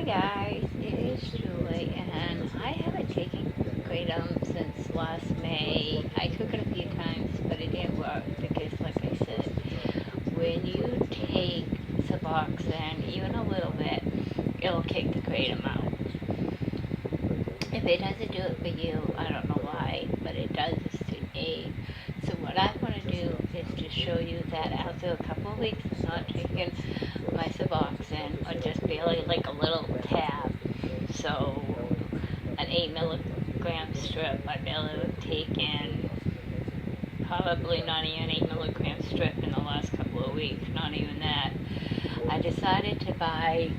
Hi guys, it is Julie, and I haven't taken Kratom since last May. I took it a few times, but it didn't work because, like I said, when you take Suboxone, even a little bit, it'll kick the Kratom out. If it doesn't do it for you, I don't know why, but it does to me. So what I want to do is to show you that after a couple of weeks of not taking my Suboxone, or just barely like a little tab, so an 8 milligram strip, I barely have taken probably not even an 8 milligram strip in the last couple of weeks, not even that. I decided to buy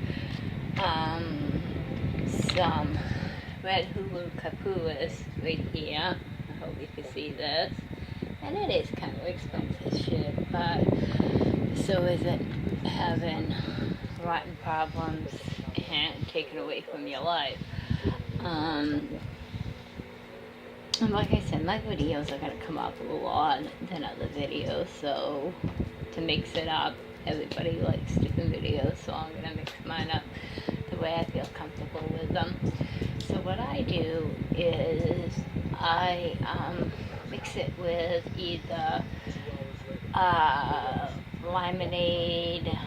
some red hulu capuas right here. I hope you can see this. And it is kind of expensive shit, but so is it having rotten problems and taken away from your life. And like I said, my videos are going to come up a lot than other videos, so to mix it up, everybody likes different videos, so I'm going to mix mine up the way I feel comfortable with them. So what I do is I mix it with either lemonade,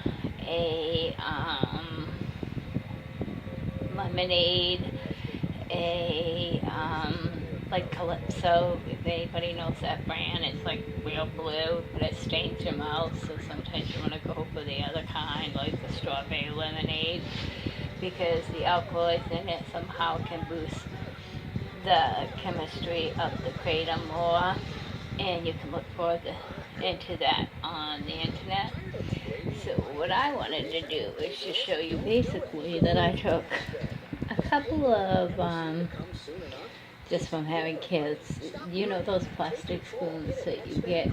like Calypso, if anybody knows that brand. It's like real blue, but it stains your mouth, so sometimes you want to go for the other kind, like the strawberry lemonade, because the alcohol in it somehow can boost the chemistry of the Kratom more, and you can look into that on the internet. So what I wanted to do is just show you basically that I took a couple of, just from having kids, you know those plastic spoons that you get,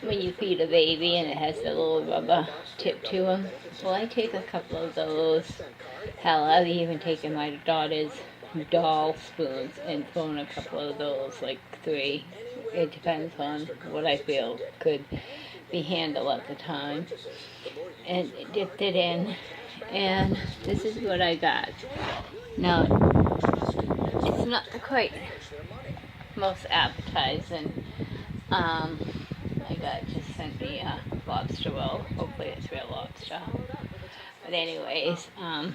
when you feed a baby and it has the little rubber tip to them. Well, I take a couple of those. Hell, I've even taken my daughter's doll spoons and thrown a couple of those, like 3. It depends on what I feel could be handled at the time. And dipped it in, and this is what I got. Now, it's not the quite most appetizing. I just sent me a lobster roll. Hopefully it's real lobster. But anyways, I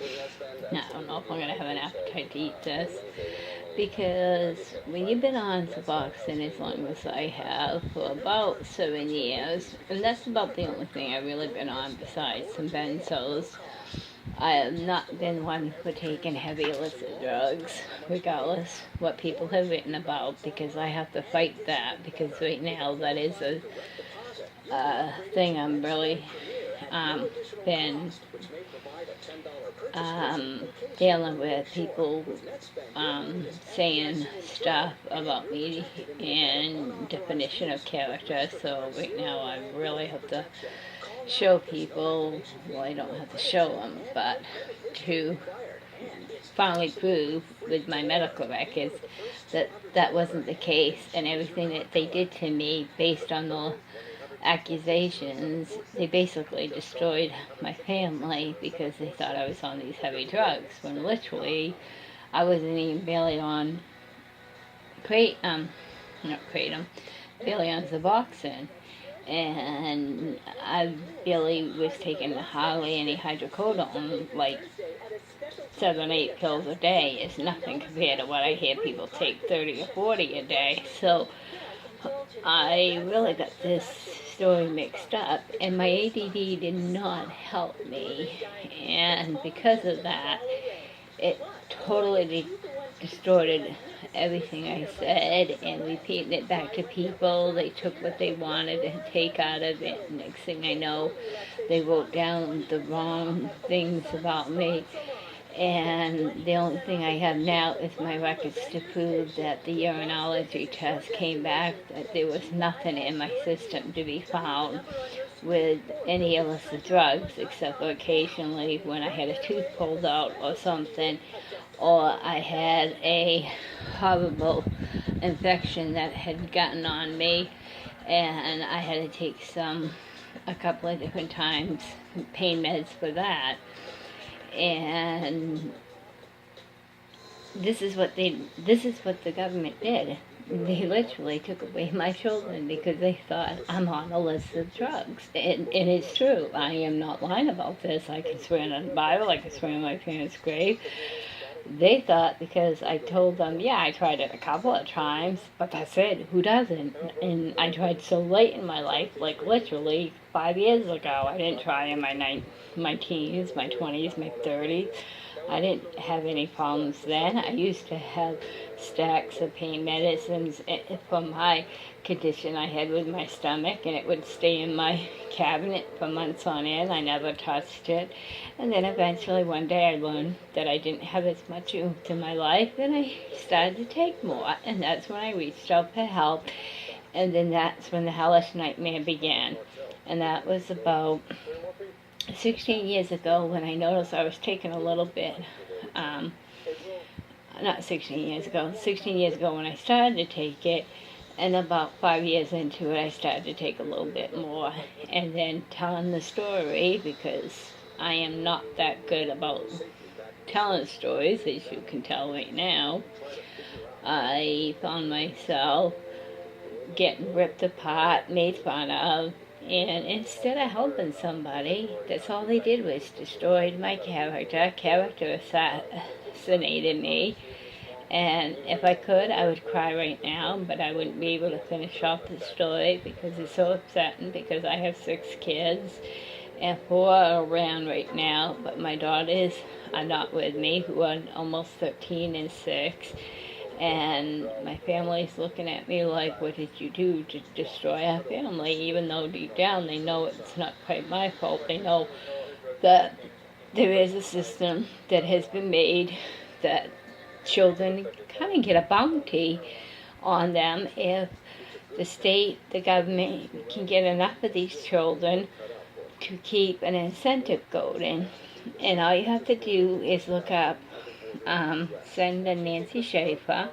don't know if I'm going to have an appetite to eat this, because when you've been on Suboxone as long as I have, for about 7 years, and that's about the only thing I've really been on besides some benzos, I have not been one for taking heavy illicit drugs, regardless what people have written about, because I have to fight that, because right now that is a thing I'm really been dealing with, people saying stuff about me and definition of character. So right now I really have to show people, well, I don't have to show them, but to finally prove with my medical records that that wasn't the case, and everything that they did to me based on the accusations, they basically destroyed my family because they thought I was on these heavy drugs, when literally I wasn't even barely on barely on Suboxone, and I barely was taking hardly any hydrocodone, like 7, 8 pills a day is nothing compared to what I hear people take 30 or 40 a day. So I really got this story mixed up, and my ADD did not help me, and because of that, it totally distorted everything I said and repeating it back to people. They took what they wanted to take out of it. Next thing I know, they wrote down the wrong things about me. And the only thing I have now is my records to prove that the urinology test came back that there was nothing in my system to be found with any illicit drugs, except for occasionally when I had a tooth pulled out or something, or I had a horrible infection that had gotten on me, and I had to take some a couple of different times, pain meds for that. And this is what the government did. They literally took away my children because they thought I'm on a list of drugs. And it's true. I am not lying about this. I can swear on the Bible. I can swear on my parents' grave. They thought because I told them, yeah, I tried it a couple of times, but that's it. Who doesn't? And I tried so late in my life, like literally 5 years ago. I didn't try in my teens, my 20s, my 30s. I didn't have any problems then. I used to have stacks of pain medicines for my condition I had with my stomach, and it would stay in my cabinet for months on end. I never touched it. And then eventually one day I learned that I didn't have as much oomph in my life, and I started to take more. And that's when I reached out for help. And then that's when the hellish nightmare began. And that was about 16 years ago when I noticed I was taking a little bit, not 16 years ago, 16 years ago when I started to take it, and about 5 years into it I started to take a little bit more. And then telling the story, because I am not that good about telling stories, as you can tell right now, I found myself getting ripped apart, made fun of, and instead of helping somebody, that's all they did was destroyed my character assassinated me. And if I could, I would cry right now, but I wouldn't be able to finish off the story because it's so upsetting, because I have 6 kids, and 4 are around right now, but my daughters are not with me, who are almost 13 and 6. And my family's looking at me like, what did you do to destroy our family? Even though deep down they know it's not quite my fault. They know that there is a system that has been made that children kind of get a bounty on them if the state, the government can get enough of these children to keep an incentive going. And all you have to do is look up Send a Nancy Schaefer,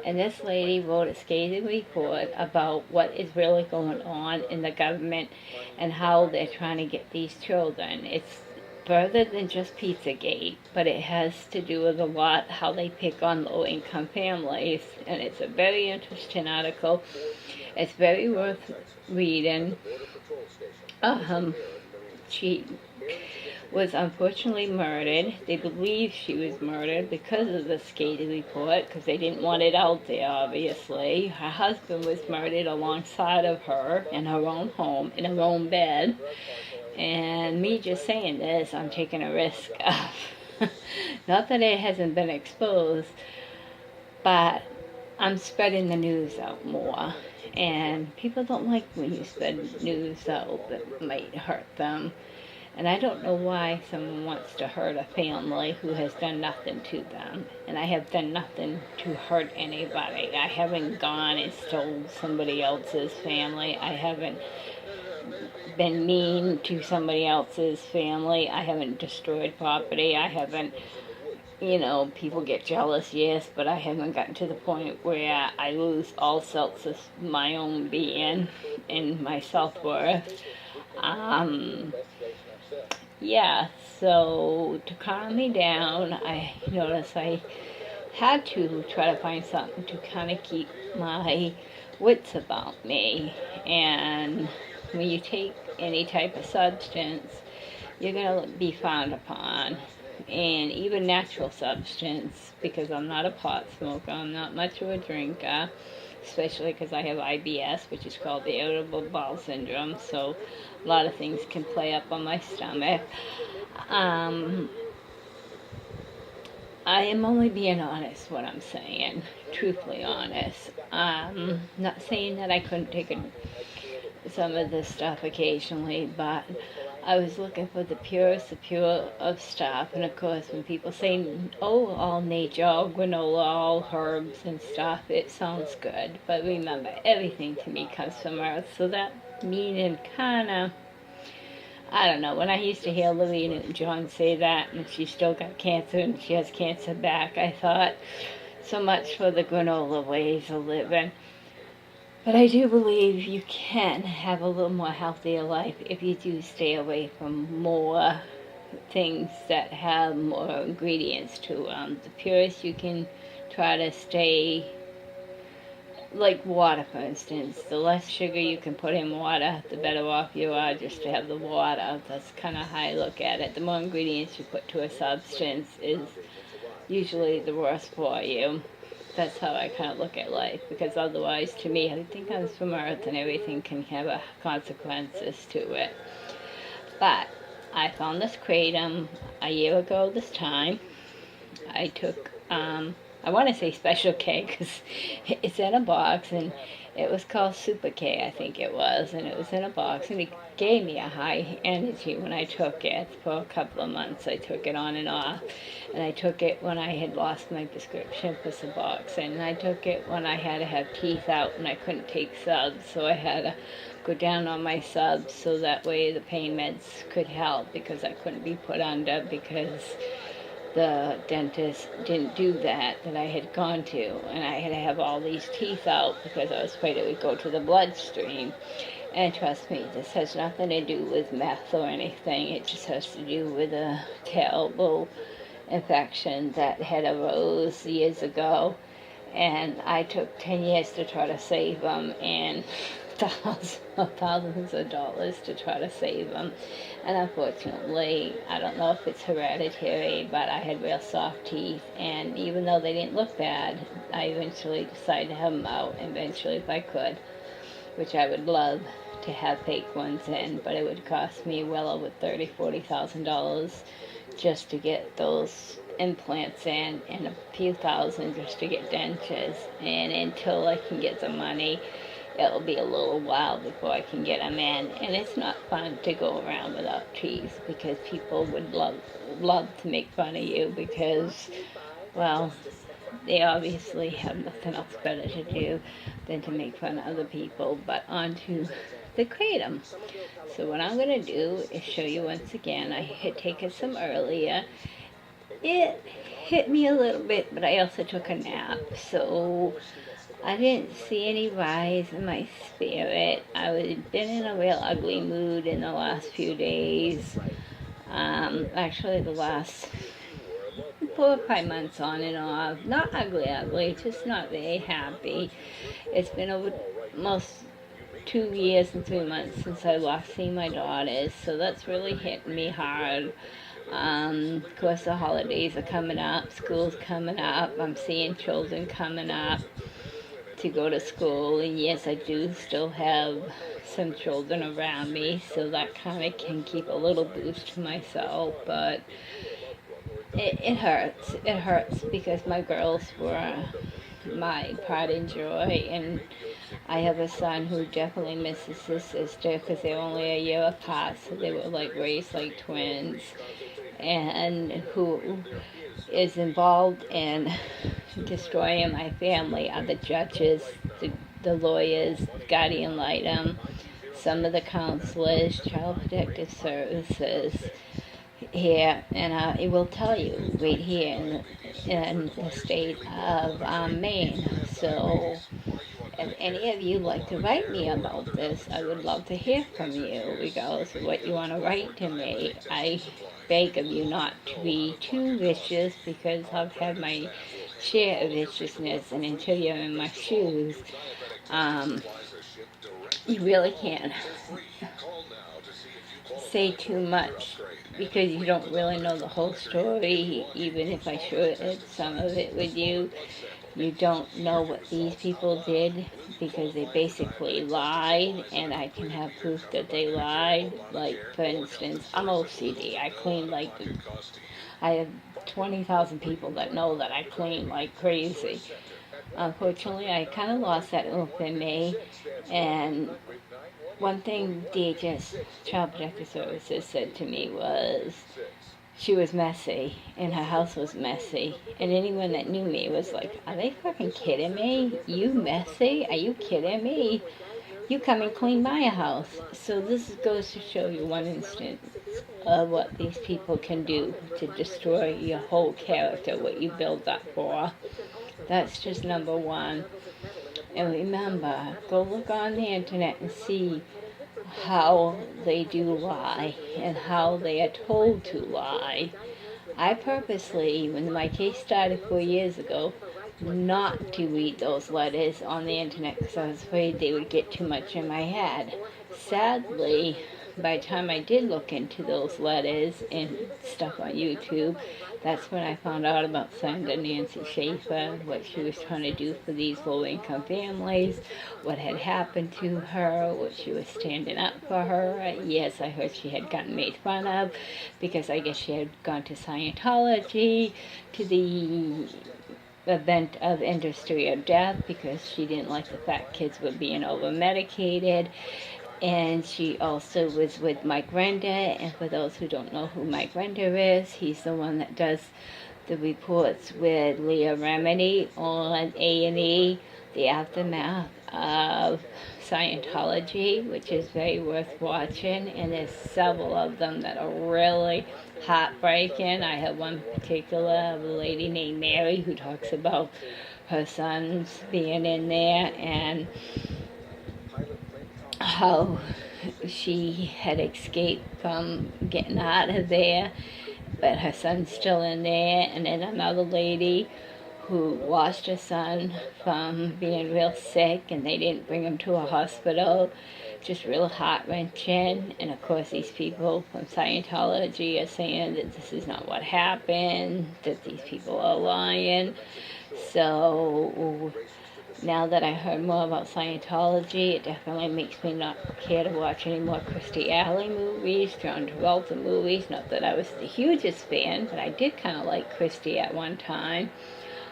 and this lady wrote a scathing report about what is really going on in the government and how they're trying to get these children. It's further than just Pizzagate, but it has to do with a lot how they pick on low-income families, and it's a very interesting article. It's very worth reading. She was unfortunately murdered. They believe she was murdered because of the scathing report, because they didn't want it out there, obviously. Her husband was murdered alongside of her in her own home, in her own bed. And me just saying this, I'm taking a risk of, not that it hasn't been exposed, but I'm spreading the news out more. And people don't like when you spread news out that might hurt them. And I don't know why someone wants to hurt a family who has done nothing to them. And I have done nothing to hurt anybody. I haven't gone and stole somebody else's family. I haven't been mean to somebody else's family. I haven't destroyed property. I haven't, people get jealous, yes, but I haven't gotten to the point where I lose all sense of my own being and my self-worth. Yeah, so to calm me down, I noticed I had to try to find something to kind of keep my wits about me. And when you take any type of substance, you're going to be frowned upon. And even natural substance, because I'm not a pot smoker, I'm not much of a drinker, especially because I have IBS, which is called the irritable bowel syndrome, so a lot of things can play up on my stomach. I am only being honest what I'm saying, truthfully honest. Not saying that I couldn't take some of this stuff occasionally, but I was looking for the purest of pure of stuff. And of course, when people say, oh, all nature, all granola, all herbs and stuff, it sounds good. But remember, everything to me comes from earth. So that meaning kind of, I don't know. When I used to hear Louise and John say that, and she still got cancer and she has cancer back, I thought, so much for the granola ways of living. But I do believe you can have a little more healthier life if you do stay away from more things that have more ingredients to them. The purest you can try to stay, like water for instance. The less sugar you can put in water, the better off you are just to have the water. That's kind of how I look at it. The more ingredients you put to a substance is usually the worse for you. That's how I kind of look at life, because otherwise, to me, everything comes from Earth and everything can have consequences to it. But I found this Kratom a year ago this time. I took, I want to say Special K because it's in a box, and it was called Super K, I think it was, and it was in a box, and it gave me a high energy when I took it. For a couple of months I took it on and off, and I took it when I had lost my prescription for Suboxone, and I took it when I had to have teeth out and I couldn't take subs, so I had to go down on my subs so that way the pain meds could help, because I couldn't be put under because the dentist didn't do that I had gone to, and I had to have all these teeth out because I was afraid it would go to the bloodstream. And trust me, this has nothing to do with meth or anything. It just has to do with a terrible infection that had arose years ago, and I took 10 years to try to save them, and thousands of dollars to try to save them. And unfortunately, I don't know if it's hereditary, but I had real soft teeth, and even though they didn't look bad, I eventually decided to have them out eventually if I could, which I would love to have fake ones in, but it would cost me well over $30,000-$40,000 just to get those implants in, and a few thousand just to get dentures. And until I can get the money, it'll be a little while before I can get them in. And it's not fun to go around without teeth, because people would love to make fun of you because, well, they obviously have nothing else better to do than to make fun of other people. But on to the Kratom. So what I'm going to do is show you once again. I had taken some earlier. It hit me a little bit, but I also took a nap, so I didn't see any rise in my spirit. I had been in a real ugly mood in the last few days. Actually, the last 4 or 5 months on and off. Not ugly, just not very happy. It's been almost 2 years and 3 months since I last seen my daughters, so that's really hit me hard. Of course, the holidays are coming up, school's coming up, I'm seeing children coming up to go to school, and yes, I do still have some children around me, so that kind of can keep a little boost to myself, but it hurts because my girls were my pride and joy, and I have a son who definitely misses his sister because they're only a year apart, so they were like raised like twins, and who is involved in destroying my family are the judges, the lawyers, guardian litem, some of the counselors, child protective services here, and it will tell you right here in the state of Maine. So if any of you like to write me about this, I would love to hear from you, regardless of what you want to write to me. I beg of you not to be too vicious, because I've had my share of viciousness, and until you're in my shoes, you really can't say too much, because you don't really know the whole story. Even if I shared some of it with you, you don't know what these people did, because they basically lied, and I can have proof that they lied. Like, for instance, I'm OCD. I clean like, I have 20,000 people that know that I clean like crazy. Unfortunately, I kind of lost that oomph in me, and one thing DHS, Child Protective Services, said to me was she was messy, and her house was messy, and anyone that knew me was like, are they fucking kidding me? You messy? Are you kidding me? You come and clean my house. So this goes to show you one instance of what these people can do to destroy your whole character, what you build up for. That's just number one. And remember, go look on the internet and see how they do lie and how they are told to lie. I purposely, when my case started 4 years ago, not to read those letters on the internet because I was afraid they would get too much in my head. Sadly, by the time I did look into those letters and stuff on YouTube, that's when I found out about Senator Nancy Schaefer, what she was trying to do for these low-income families, what had happened to her, what she was standing up for her. Yes, I heard she had gotten made fun of because I guess she had gone to Scientology, to the event of industry of death because she didn't like the fact kids were being over-medicated. And she also was with Mike Render, and for those who don't know who Mike Render is, he's the one that does the reports with Leah Remini on A&E, the aftermath of Scientology, which is very worth watching, and there's several of them that are really heartbreaking. I have one particular of a lady named Mary who talks about her sons being in there and how she had escaped from getting out of there, but her son's still in there. And then another lady who lost her son from being real sick and they didn't bring him to a hospital. Just real heart-wrenching. And of course these people from Scientology are saying that this is not what happened, that these people are lying. So now that I heard more about Scientology, it definitely makes me not care to watch any more Christy Alley movies, John Travolta movies. Not that I was the hugest fan, but I did kind of like Christy at one time.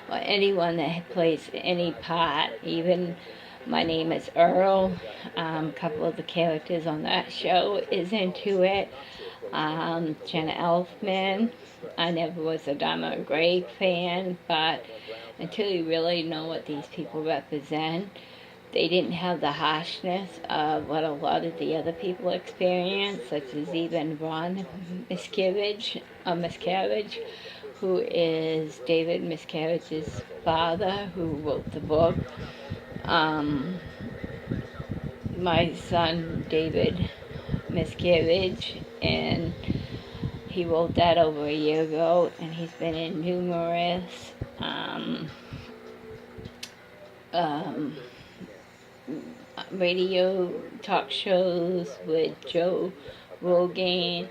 Or anyone that plays any part, even My Name is Earl. A couple of the characters on that show is into it. Jenna Elfman. I never was a Donna Gray fan, but until you really know what these people represent, they didn't have the harshness of what a lot of the other people experienced, such as even Ron Miscavige, who is David Miscavige's father, who wrote the book. My son, David Miscavige, and he wrote that over a year ago, and he's been in numerous radio talk shows with Joe Rogan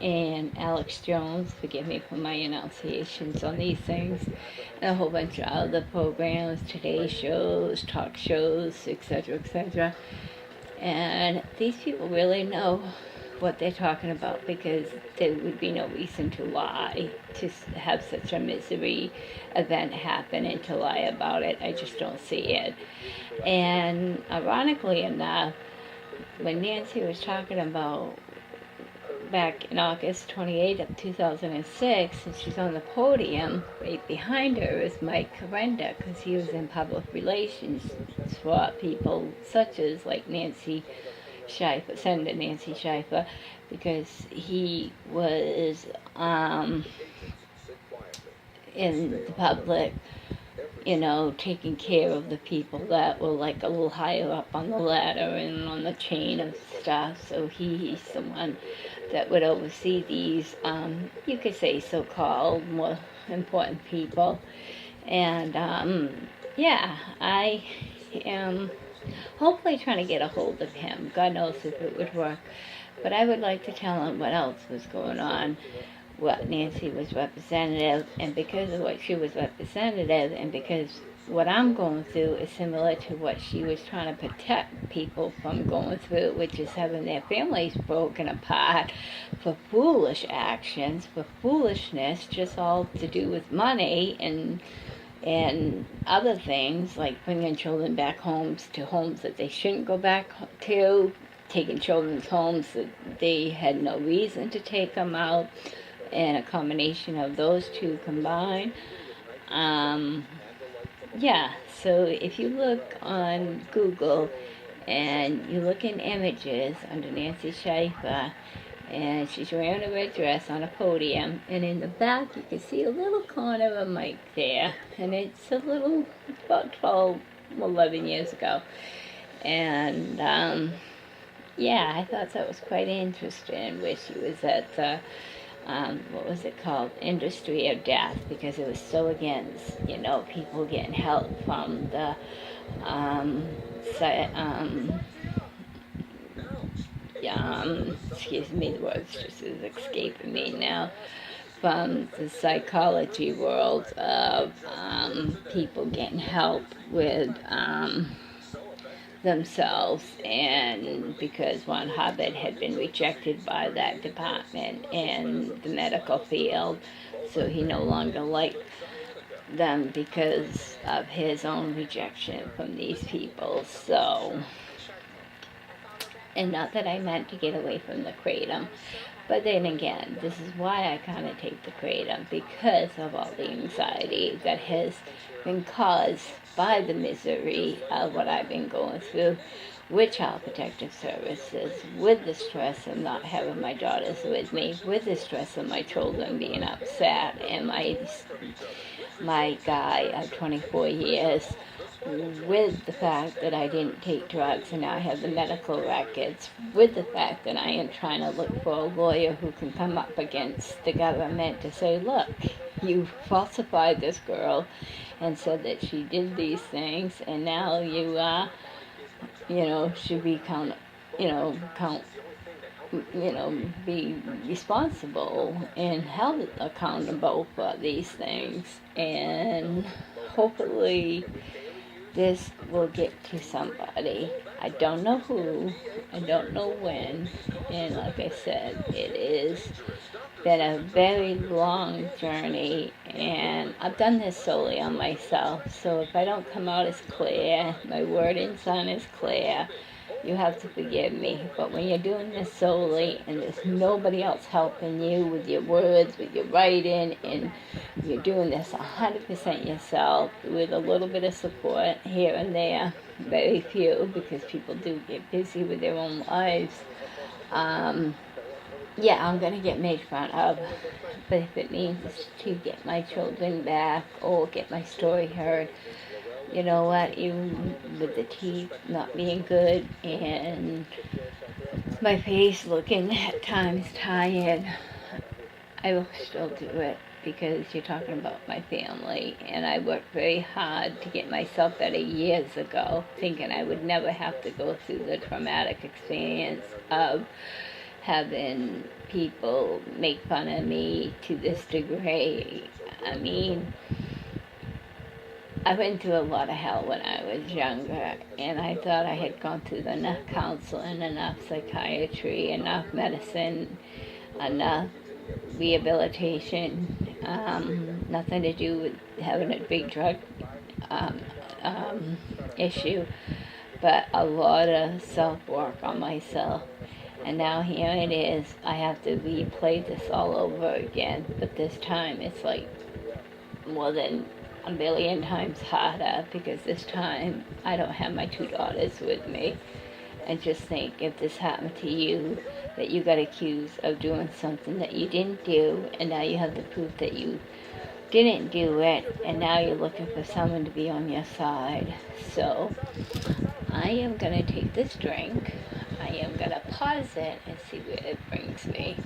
and Alex Jones. Forgive me for my enunciations on these things. And a whole bunch of other programs, Today shows, talk shows, etc., etc. And these people really know what they're talking about, because there would be no reason to lie, to have such a misery event happen and to lie about it. I just don't see it. And ironically enough, when Nancy was talking about back in August 28th of 2006, and she's on the podium, right behind her is Mike Render, because he was in public relations for people such as like Nancy Schaefer, Senator Nancy Schaefer, because he was in the public, taking care of the people that were like a little higher up on the ladder and on the chain of stuff. So he's the one that would oversee these, you could say, so-called more important people. And yeah, I am hopefully trying to get a hold of him. God knows if it would work. But I would like to tell him what else was going on, what Nancy was representative, and because of what she was representative, and because what I'm going through is similar to what she was trying to protect people from going through, which is having their families broken apart for foolish actions, for foolishness, just all to do with money and other things, like bringing children back to homes that they shouldn't go back to, taking children's homes that they had no reason to take them out, and a combination of those two combined. Yeah, so if you look on Google and you look in images under Nancy Schaefer, and she's wearing a red dress on a podium, and in the back you can see a little corner of a mic there, and it's a little, about 12 11 years ago. And yeah, I thought that was quite interesting, where she was at the, what was it called, industry of death, because it was so against, people getting help from the, excuse me, the words just is escaping me now, from the psychology world of people getting help with themselves, and because Ron Hubbard had been rejected by that department in the medical field, so he no longer liked them because of his own rejection from these people. So, and not that I meant to get away from the Kratom, but then again, this is why I kind of take the Kratom, because of all the anxiety that has been caused by the misery of what I've been going through with Child Protective Services, with the stress of not having my daughters with me, with the stress of my children being upset, and my guy of 24 years, with the fact that I didn't take drugs and now I have the medical records, with the fact that I am trying to look for a lawyer who can come up against the government to say, look, you falsified this girl and said that she did these things, and now you, should be be responsible and held accountable for these things. And hopefully this will get to somebody. I don't know who, I don't know when, and like I said, it is been a very long journey, and I've done this solely on myself, so if I don't come out as clear, my wording's not as clear, you have to forgive me. But when you're doing this solely and there's nobody else helping you with your words, with your writing, and you're doing this 100% yourself with a little bit of support here and there, very few, because people do get busy with their own lives, yeah, I'm going to get made fun of, but if it means to get my children back or get my story heard, you know what, even with the teeth not being good and my face looking at times tired, I will still do it, because you're talking about my family, and I worked very hard to get myself better years ago, thinking I would never have to go through the traumatic experience of having people make fun of me to this degree. I mean, I went through a lot of hell when I was younger, and I thought I had gone through enough counseling, enough psychiatry, enough medicine, enough rehabilitation, nothing to do with having a big drug issue, but a lot of self-work on myself. And now here it is, I have to replay this all over again, but this time it's like more than a million times harder, because this time I don't have my two daughters with me. And just think, if this happened to you, that you got accused of doing something that you didn't do, and now you have the proof that you didn't do it, and now you're looking for someone to be on your side. So I am going to take this drink, I am going to pause it and see where it brings me.